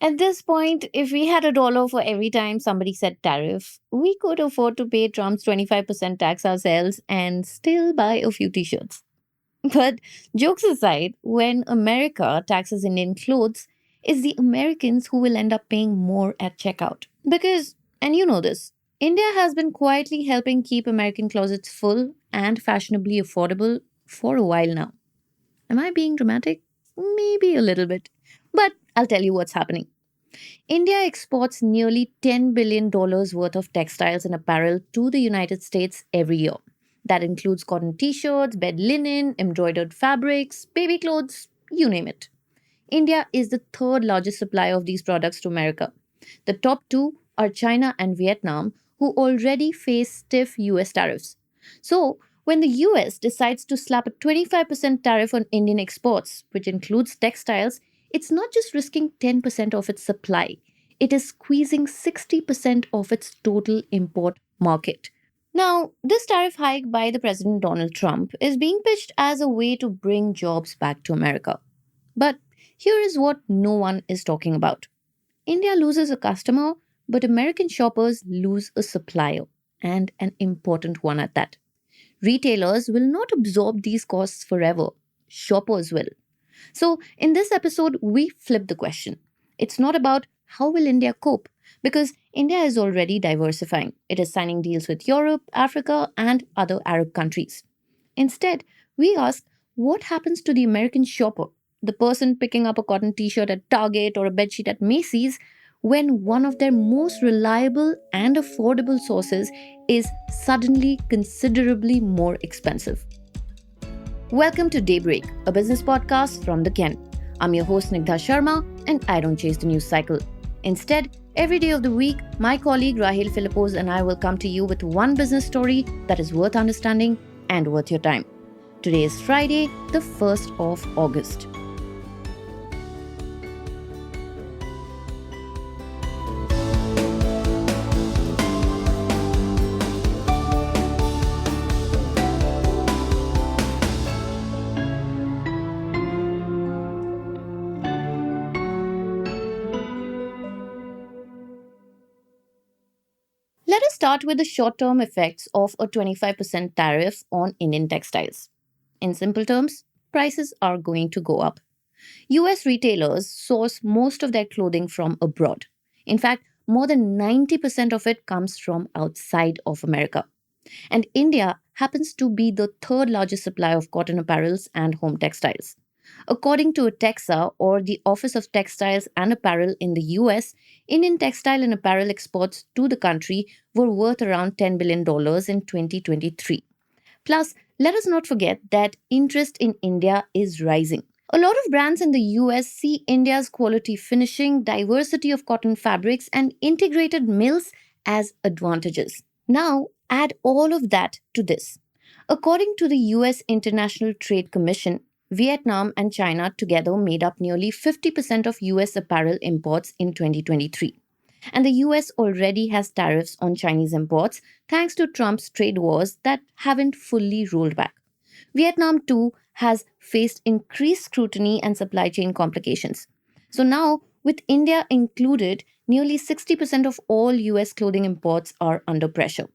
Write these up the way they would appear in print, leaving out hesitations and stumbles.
At this point, if we had a dollar for every time somebody said tariff, we could afford to pay Trump's 25% tax ourselves and still buy a few t shirts. But jokes aside, when America taxes Indian clothes, it's the Americans who will end up paying more at checkout. Because, and you know this, India has been quietly helping keep American closets full and fashionably affordable for a while now. Am I being dramatic? Maybe a little bit. But I'll tell you what's happening. India exports nearly $10 billion worth of textiles and apparel to the United States every year. That includes cotton t shirts, bed linen, embroidered fabrics, baby clothes, you name it. India is the third largest supplier of these products to America. The top two are China and Vietnam, who already face stiff US tariffs. So, when the US decides to slap a 25% tariff on Indian exports, which includes textiles, it's not just risking 10% of its supply, it is squeezing 60% of its total import market. Now, this tariff hike by the President Donald Trump is being pitched as a way to bring jobs back to America. But here is what no one is talking about. India loses a customer, but American shoppers lose a supplier, and an important one at that. Retailers will not absorb these costs forever, shoppers will. So, in this episode, we flip the question. It's not about how will India cope, because India is already diversifying. It is signing deals with Europe, Africa, and other Arab countries. Instead, we ask what happens to the American shopper, the person picking up a cotton t shirt at Target or a bedsheet at Macy's, when one of their most reliable and affordable sources is suddenly considerably more expensive. Welcome to Daybreak, a business podcast from the Ken. I'm your host Nigdha Sharma, and I don't chase the news cycle. Instead, every day of the week, my colleague Rahel Philippos and I will come to you with one business story that is worth understanding and worth your time. Today is Friday, the 1st of August. Let us start with the short term effects of a 25% tariff on Indian textiles. In simple terms, prices are going to go up. US retailers source most of their clothing from abroad. In fact, more than 90% of it comes from outside of America. And India happens to be the third largest supplier of cotton apparels and home textiles. According to Atexa, or the Office of Textiles and Apparel in the US, Indian textile and apparel exports to the country were worth around $10 billion in 2023. Plus, let us not forget that interest in India is rising. A lot of brands in the US see India's quality finishing, diversity of cotton fabrics, and integrated mills as advantages. Now, add all of that to this. According to the US International Trade Commission, Vietnam and China together made up nearly 50% of US apparel imports in 2023. And the US already has tariffs on Chinese imports thanks to Trump's trade wars that haven't fully rolled back. Vietnam, too, has faced increased scrutiny and supply chain complications. So now, with India included, nearly 60% of all US clothing imports are under pressure.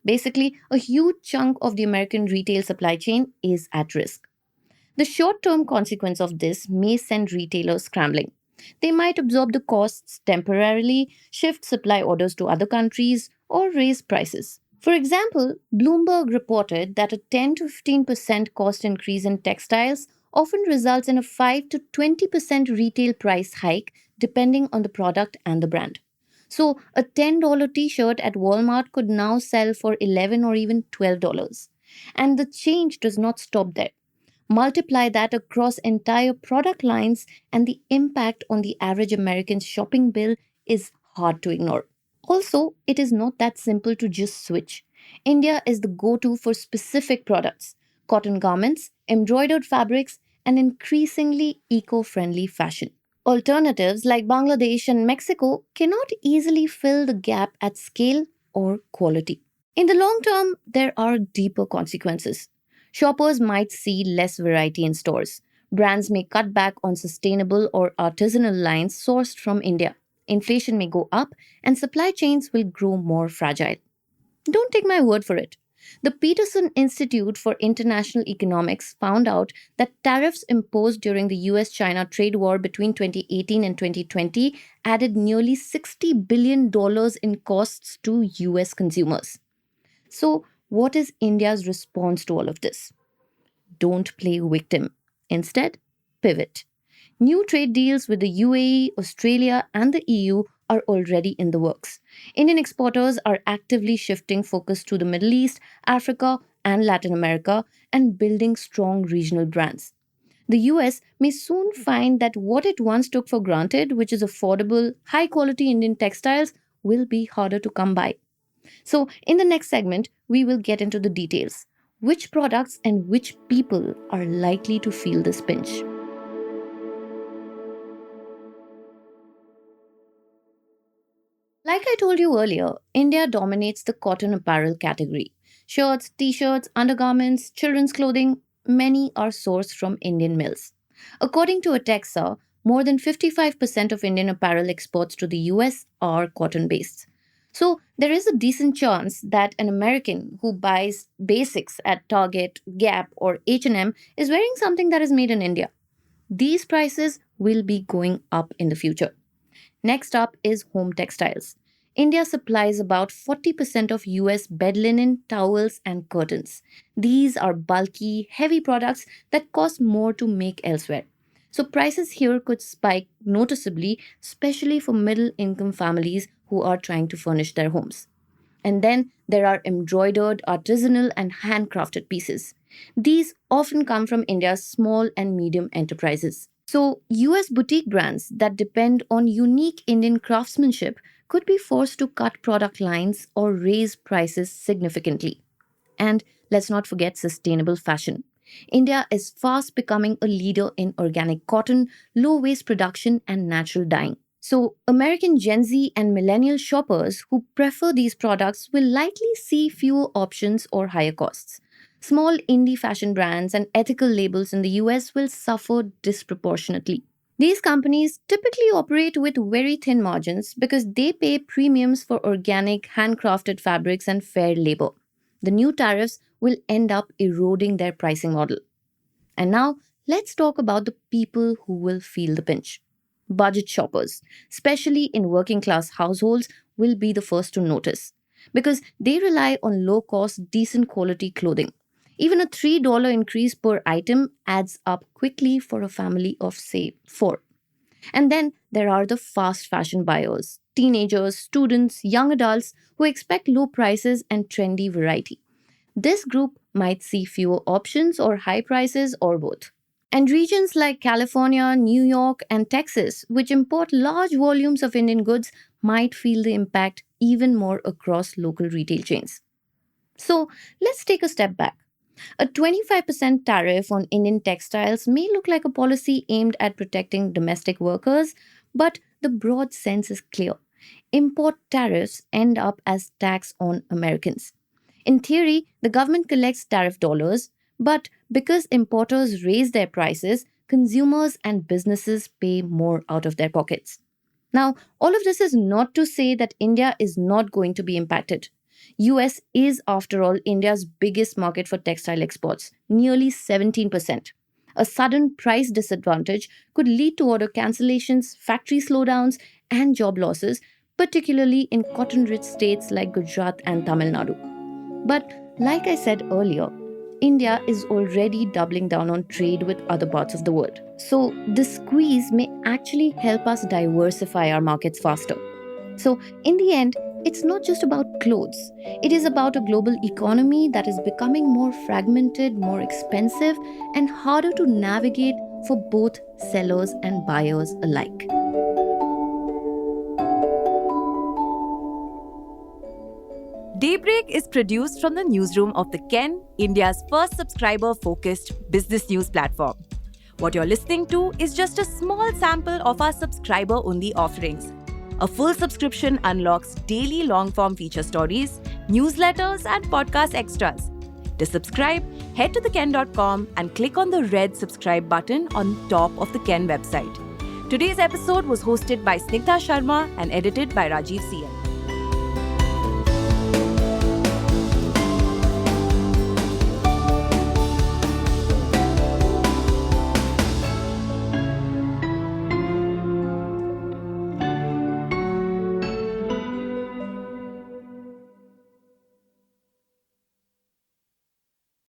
Basically, a huge chunk of the American retail supply chain is at risk. The short term consequence of this may send retailers scrambling. They might absorb the costs temporarily, shift supply orders to other countries, or raise prices. For example, Bloomberg reported that a 10 to 15% cost increase in textiles often results in a 5 to 20% retail price hike depending on the product and the brand. So, a $10 t shirt at Walmart could now sell for $11 or even $12. And the change does not stop there. Multiply that across entire product lines, and the impact on the average American's shopping bill is hard to ignore. Also, it is not that simple to just switch. India is the go to for specific products: cotton garments, embroidered fabrics, and increasingly eco friendly fashion. Alternatives like Bangladesh and Mexico cannot easily fill the gap at scale or quality. In the long term, there are deeper consequences. Shoppers might see less variety in stores. Brands may cut back on sustainable or artisanal lines sourced from India. Inflation may go up, and supply chains will grow more fragile. Don't take my word for it. The Peterson Institute for International Economics found out that tariffs imposed during the US China trade war between 2018 and 2020 added nearly $60 billion in costs to US consumers. So, what is India's response to all of this? Don't play victim. Instead, pivot. New trade deals with the UAE, Australia, and the EU are already in the works. Indian exporters are actively shifting focus to the Middle East, Africa, and Latin America and building strong regional brands. The US may soon find that what it once took for granted, which is affordable, high quality Indian textiles, will be harder to come by. So, in the next segment, we will get into the details. Which products and which people are likely to feel this pinch? Like I told you earlier, India dominates the cotton apparel category. Shirts, t shirts, undergarments, children's clothing, many are sourced from Indian mills. According to Atexa, more than 55% of Indian apparel exports to the US are cotton based. So, there is a decent chance that an American who buys basics at Target, Gap, or H&M is wearing something that is made in India. These prices will be going up in the future. Next up is home textiles. India supplies about 40% of US bed linen, towels, and curtains. These are bulky, heavy products that cost more to make elsewhere. So prices here could spike noticeably, especially for middle income families who are trying to furnish their homes. And then there are embroidered, artisanal, and handcrafted pieces. These often come from India's small and medium enterprises. So, US boutique brands that depend on unique Indian craftsmanship could be forced to cut product lines or raise prices significantly. And let's not forget sustainable fashion. India is fast becoming a leader in organic cotton, low waste production, and natural dyeing. So, American Gen Z and millennial shoppers who prefer these products will likely see fewer options or higher costs. Small indie fashion brands and ethical labels in the US will suffer disproportionately. These companies typically operate with very thin margins because they pay premiums for organic, handcrafted fabrics and fair labor. The new tariffs will end up eroding their pricing model. And now, let's talk about the people who will feel the pinch. Budget shoppers, especially in working class households, will be the first to notice because they rely on low cost, decent quality clothing. Even a $3 increase per item adds up quickly for a family of, say, four. And then there are the fast fashion buyers, teenagers, students, young adults who expect low prices and trendy variety. This group might see fewer options or high prices or both. And regions like California, New York, and Texas, which import large volumes of Indian goods, might feel the impact even more across local retail chains. So let's take a step back. A 25% tariff on Indian textiles may look like a policy aimed at protecting domestic workers, but the broad sense is clear. Import tariffs end up as tax on Americans. In theory, the government collects tariff dollars, but because importers raise their prices, consumers and businesses pay more out of their pockets. Now, all of this is not to say that India is not going to be impacted. US is, after all, India's biggest market for textile exports, nearly 17%. A sudden price disadvantage could lead to order cancellations, factory slowdowns, and job losses, particularly in cotton-rich states like Gujarat and Tamil Nadu. But like I said earlier, India is already doubling down on trade with other parts of the world. So this squeeze may actually help us diversify our markets faster. So in the end, it's not just about clothes. It is about a global economy that is becoming more fragmented, more expensive, and harder to navigate for both sellers and buyers alike. Daybreak is produced from the newsroom of The Ken, India's first subscriber-focused business news platform. What you're listening to is just a small sample of our subscriber-only offerings. A full subscription unlocks daily long-form feature stories, newsletters, and podcast extras. To subscribe, head to theken.com and click on the red subscribe button on top of the Ken website. Today's episode was hosted by Snigdha Sharma and edited by Rajiv CL.